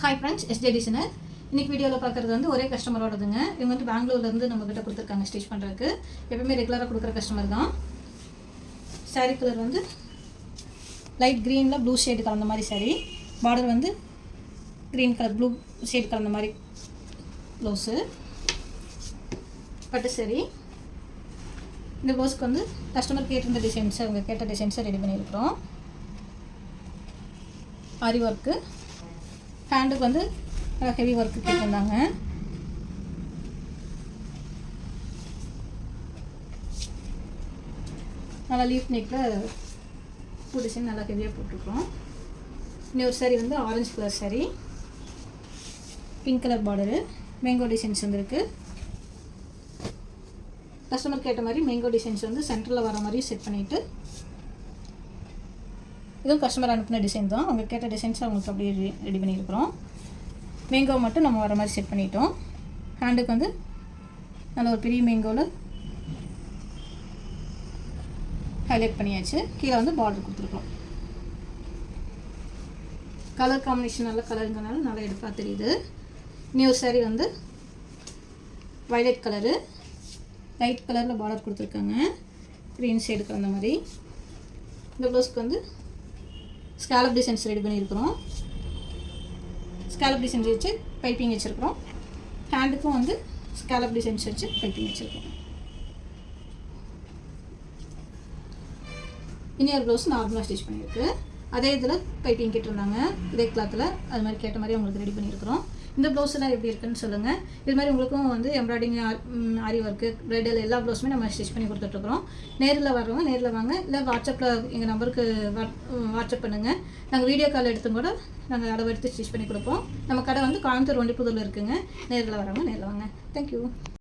Hi friends, SJ designer. இன்றைக்கி வீடியோவில் பார்க்குறது வந்து ஒரே கஸ்டமரோடதுங்க. இவங்க வந்து பெங்களூர்லேருந்து நம்மக்கிட்ட கொடுத்துருக்காங்க ஸ்டிச் பண்ணுறதுக்கு. எப்பவுமே ரெகுலராக கொடுக்குற கஸ்டமர் தான். சாரீ கலர் வந்து லைட் க்ரீனில் ப்ளூ ஷேடு கலந்த மாதிரி சாரீ. பார்டர் வந்து க்ரீன் கலர் ப்ளூ ஷேடு கலந்த மாதிரி ப்ளவுஸு. பட்டு சாரீ. இந்த ப்ளவுஸ்க்கு வந்து கஸ்டமர் கேட்டிருந்த டிசைன்ஸை, அவங்க கேட்ட டிசைன்ஸை ரெடி பண்ணியிருக்கிறோம். ஆரி ஒர்க்கு. ஹேண்டுக்கு வந்து ஹெவி ஒர்க்கு கேட்டிருந்தாங்க. நல்லா லீஃப் நெக்கில் பூ டிசைன் நல்லா ஹெவியாக போட்டிருக்கோம். இன்னொரு சாரீ வந்து orange colour sari, pink colour border, mango designs வந்துருக்கு. கஸ்டமர் கேட்ட மாதிரி மேங்கோ டிசைன்ஸ் வந்து சென்டரில் வர மாதிரி செட் பண்ணிவிட்டு, இதுவும் கஸ்டமர் அனுப்பின டிசைன் தான். அவங்க கேட்ட டிசைன்ஸ் அவங்களுக்கு அப்படியே ரெடி பண்ணியிருக்கிறோம். மேங்கோ மட்டும் நம்ம வர மாதிரி செட் பண்ணிட்டோம். ஹேண்டுக்கு வந்து நல்ல ஒரு பெரிய மேங்கோவில் ஹைலைட் பண்ணியாச்சு. கீழே வந்து பார்டர் கொடுத்துருக்கோம். கலர் காம்பினேஷன் நல்ல கலருங்கனால நல்லா எடுப்பாக தெரியுது. இன்னொரு சாரீ வந்து வயலட் கலரு, லைட் கலரில் பார்டர் கொடுத்துருக்காங்க, க்ரீன் ஷேடு கலந்த மாதிரி. இந்த ப்ளவுஸ்க்கு வந்து ஸ்காலப் டிசைன்ஸ் ரெடி பண்ணியிருக்கிறோம். ஸ்காலப் டிசைன்ஸ் வச்சு பைப்பிங் வச்சுருக்கிறோம். ஹேண்டுக்கும் வந்து ஸ்காலப் டிசைன்ஸ் வச்சு பைப்பிங் வச்சுருக்கோம். இன்னொரு ப்ளவுஸ் நார்மலாக ஸ்டிச் பண்ணியிருக்கு. அதே இதில் பைப்பிங் கேட்டிருந்தாங்க, இதே கிளாத்தில். அது மாதிரி கேட்ட மாதிரி உங்களுக்கு ரெடி பண்ணியிருக்கிறோம். இந்த ப்ளவுஸ் எல்லாம் எப்படி இருக்குன்னு சொல்லுங்கள். இது மாதிரி உங்களுக்கும் வந்து எம்ப்ராய்டிங், ஆரி ஒர்க்கு, ப்ரைடல் எல்லா ப்ளவுஸுமே நம்ம ஸ்டிச் பண்ணி கொடுத்துட்ருக்குறோம். நேரில் வர்றவங்க நேரில் வாங்க, இல்லை வாட்ஸ்அப்பில் எங்கள் நம்பருக்கு வாட்ஸ்அப் பண்ணுங்கள். நாங்கள் வீடியோ கால் எடுத்தும் கூட நாங்கள் அளவு எடுத்து ஸ்டிச் பண்ணி கொடுப்போம். நம்ம கடை வந்து கோயம்புத்தூர் ஒண்டிப்புதூரில் இருக்குங்க. நேரில் வரவங்க நேரில் வாங்க. தேங்க்யூ.